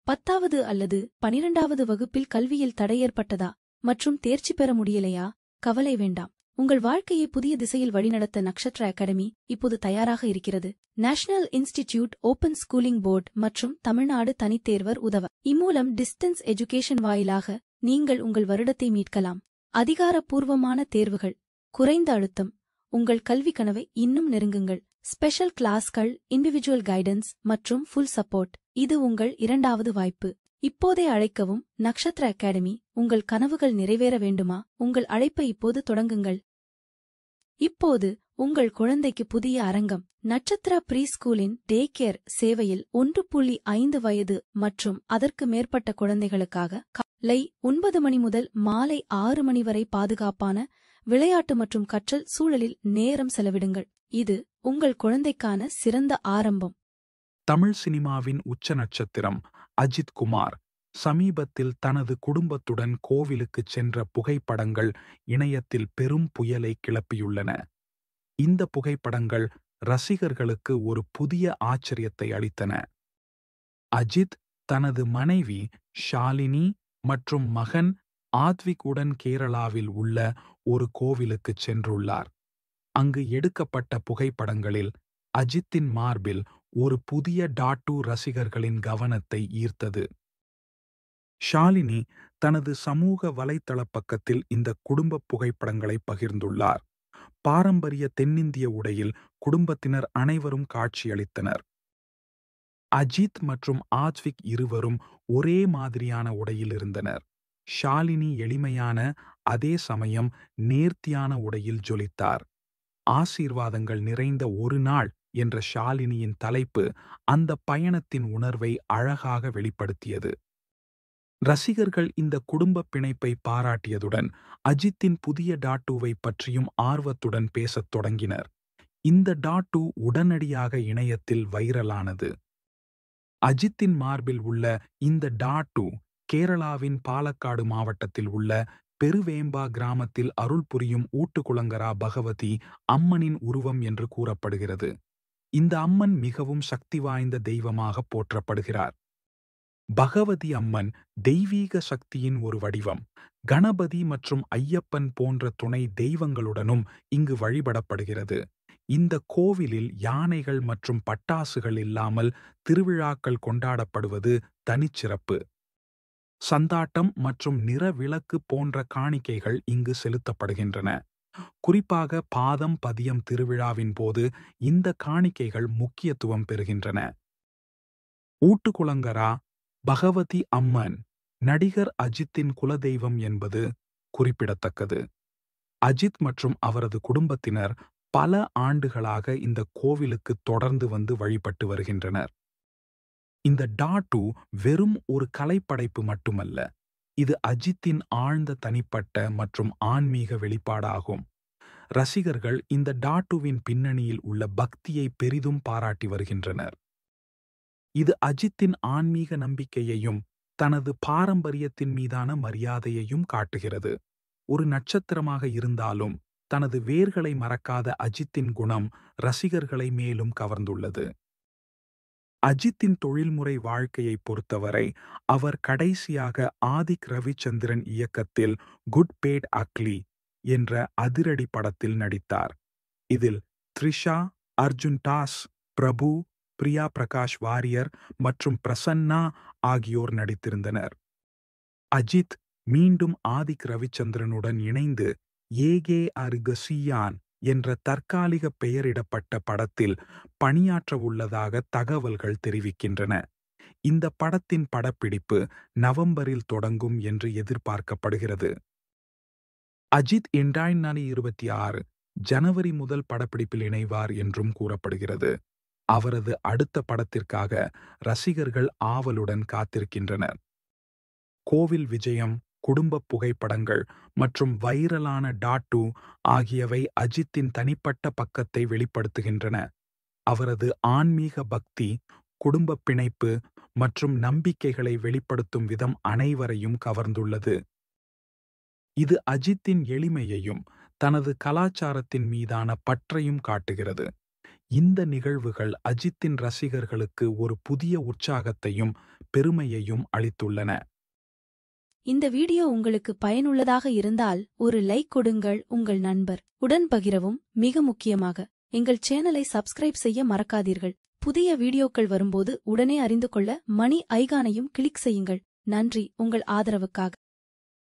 10வது அல்லது 12வது வகுப்பில் கல்வியில் தடை ஏற்பட்டதா மற்றும் தேர்ச்சி பெற முடியலையா? கவலை வேண்டாம். உங்கள் வாழ்க்கையை புதிய திசையில் வழிநடத்த நக்ஷத்ரா அகாடமி இப்போது தயாராக இருக்கிறது. National institute open schooling board மற்றும் தமிழ்நாடு தனித்தேர்வர் உதவ. இம்மூலம் டிஸ்டன்ஸ் எஜுகேஷன் வாயிலாக நீங்கள் உங்கள் வருடத்தை மீட்கலாம். அதிகாரப்பூர்வமான தேர்வுகள், குறைந்த அழுத்தம், உங்கள் கல்வி கனவை இன்னும் நெருங்குங்கள். ஸ்பெஷல் கிளாஸ்கள், இண்டிவிஜுவல் கைடன்ஸ் மற்றும் ஃபுல் சப்போர்ட். இது உங்கள் இரண்டாவது வாய்ப்பு. இப்போதே அழைக்கவும். நக்ஷத்ரா அகாடமி. உங்கள் கனவுகள் நிறைவேற வேண்டுமா? உங்கள் அழைப்பை இப்போது தொடங்குங்கள். இப்போது உங்கள் குழந்தைக்கு புதிய அரங்கம். நட்சத்திரா ப்ரீ ஸ்கூலின் டே கேர் சேவையில் 1.5 வயது மற்றும் அதற்கு மேற்பட்ட குழந்தைகளுக்காக காலை 9 மணி முதல் மாலை 6 மணி வரை பாதுகாப்பான விளையாட்டு மற்றும் கற்றல் சூழலில் நேரம் செலவிடுங்கள். இது உங்கள் குழந்தைக்கான சிறந்த ஆரம்பம். தமிழ் சினிமாவின் உச்ச நட்சத்திரம் அஜித் குமார் சமீபத்தில் தனது குடும்பத்துடன் கோவிலுக்குச் சென்ற புகைப்படங்கள் இணையத்தில் பெரும் புயலை கிளப்பியுள்ளன. இந்த புகைப்படங்கள் ரசிகர்களுக்கு ஒரு புதிய ஆச்சரியத்தை அளித்தன. அஜித் தனது மனைவி ஷாலினி மற்றும் மகன் ஆத்விக்குடன் கேரளாவில் உள்ள ஒரு கோவிலுக்குச் சென்றுள்ளார். அங்கு எடுக்கப்பட்ட புகைப்படங்களில் அஜித்தின் மார்பில் ஒரு புதிய டாட்டூ ரசிகர்களின் கவனத்தை ஈர்த்தது. ஷாலினி தனது சமூக வலைத்தள பக்கத்தில் இந்த குடும்ப புகைப்படங்களை பகிர்ந்துள்ளார். பாரம்பரிய தென்னிந்திய உடையில் குடும்பத்தினர் அனைவரும் காட்சியளித்தனர். அஜித் மற்றும் ஆத்விக் இருவரும் ஒரே மாதிரியான உடையில் இருந்தனர். ஷாலினி எளிமையான, அதே சமயம் நேர்த்தியான உடையில் ஜொலித்தார். ஆசீர்வாதங்கள் நிறைந்த ஒரு நாள் என்ற ஷாலினியின் தலைப்பு அந்த பயணத்தின் உணர்வை அழகாக வெளிப்படுத்தியது. ரசிகர்கள் இந்த குடும்ப பிணைப்பை பாராட்டியதுடன் அஜித்தின் புதிய டாட்டூவை பற்றியும் ஆர்வத்துடன் பேசத் தொடங்கினர். இந்த டாட்டூ உடனடியாக இணையத்தில் வைரலானது. அஜித்தின் மார்பில் உள்ள இந்த டாட்டூ கேரளாவின் பாலக்காடு மாவட்டத்தில் உள்ள பெருவேம்பா கிராமத்தில் அருள் புரியும் ஊட்டுக்குளங்கரா பகவதி அம்மனின் உருவம் என்று கூறப்படுகிறது. இந்த அம்மன் மிகவும் சக்தி வாய்ந்த தெய்வமாக போற்றப்படுகிறார். பகவதி அம்மன் தெய்வீக சக்தியின் ஒரு வடிவம். கணபதி மற்றும் ஐயப்பன் போன்ற துணை தெய்வங்களுடனும் இங்கு வழிபடப்படுகிறது. இந்த கோவிலில் யானைகள் மற்றும் பட்டாசுகள் இல்லாமல் திருவிழாக்கள் கொண்டாடப்படுவது தனிச்சிறப்பு. சந்தாட்டம் மற்றும் நிற விளக்கு போன்ற காணிக்கைகள் இங்கு செலுத்தப்படுகின்றன. குறிப்பாக பாதம் பதியம் திருவிழாவின் போது இந்த காணிக்கைகள் முக்கியத்துவம் பெறுகின்றன. ஊட்டுக்குளங்கரா பகவதி அம்மன் நடிகர் அஜித்தின் குலதெய்வம் என்பது குறிப்பிடத்தக்கது. அஜித் மற்றும் அவரது குடும்பத்தினர் பல ஆண்டுகளாக இந்த கோவிலுக்கு தொடர்ந்து வந்து வழிபட்டு வருகின்றனர். இந்த டாட்டூ வெறும் ஒரு கலைப்படைப்பு மட்டுமல்ல, இது அஜித்தின் ஆழ்ந்த தனிப்பட்ட மற்றும் ஆன்மீக வெளிப்பாடாகும். ரசிகர்கள் இந்த டாட்டூவின் பின்னணியில் உள்ள பக்தியை பெரிதும் பாராட்டி வருகின்றனர். இது அஜித்தின் ஆன்மீக நம்பிக்கையையும் தனது பாரம்பரியத்தின் மீதான மரியாதையையும் காட்டுகிறது. ஒரு நட்சத்திரமாக இருந்தாலும் தனது வேர்களை மறக்காத அஜித்தின் குணம் ரசிகர்களை மேலும் கவர்ந்துள்ளது. அஜித்தின் தொழில்முறை வாழ்க்கையை பொறுத்தவரை அவர் கடைசியாக ஆதிக் ரவிச்சந்திரன் இயக்கத்தில் குட் பேட் அக்லி என்ற அதிரடி படத்தில் நடித்தார். இதில் த்ரிஷா, அர்ஜுன் டாஸ், பிரபு, பிரியா பிரகாஷ் வாரியர் மற்றும் பிரசன்னா ஆகியோர் நடித்திருந்தனர். அஜித் மீண்டும் ஆதிக் ரவிச்சந்திரனுடன் இணைந்து ஏகே அருகசியான் என்ற தற்காலிக பெயரிடப்பட்ட படத்தில் பணியாற்ற உள்ளதாக தகவல்கள் தெரிவிக்கின்றன. இந்த படத்தின் படப்பிடிப்பு நவம்பரில் தொடங்கும் என்று எதிர்பார்க்கப்படுகிறது. அஜித் 2026 ஜனவரி முதல் படப்பிடிப்பில் இணைவார் என்றும் கூறப்படுகிறது. அவரது அடுத்த படத்திற்காக ரசிகர்கள் ஆவலுடன் காத்திருக்கின்றனர். கோவில் விஜயம், குடும்ப புகைப்படங்கள் மற்றும் வைரலான டாட்டூ ஆகியவை அஜித்தின் தனிப்பட்ட பக்கத்தை வெளிப்படுத்துகின்றன. அவரது ஆன்மீக பக்தி, குடும்ப பிணைப்பு மற்றும் நம்பிக்கைகளை வெளிப்படுத்தும் விதம் அனைவரையும் கவர்ந்துள்ளது. இது அஜித்தின் எளிமையையும் தனது கலாச்சாரத்தின் மீதான பற்றையும் காட்டுகிறது. இந்த நிகழ்வுகள் அஜித்தின் ரசிகர்களுக்கு ஒரு புதிய உற்சாகத்தையும் பெருமையையும் அளித்துள்ளன. இந்த வீடியோ உங்களுக்கு பயனுள்ளதாக இருந்தால் ஒரு லைக் கொடுங்கள், உங்கள் நண்பர் உடன் பகிரவும். மிக முக்கியமாக எங்கள் சேனலை சப்ஸ்கிரைப் செய்ய மறக்காதீர்கள். புதிய வீடியோக்கள் வரும்போது உடனே அறிந்து கொள்ள மணி ஐகானையும் கிளிக் செய்யுங்கள். நன்றி உங்கள் ஆதரவுக்காக.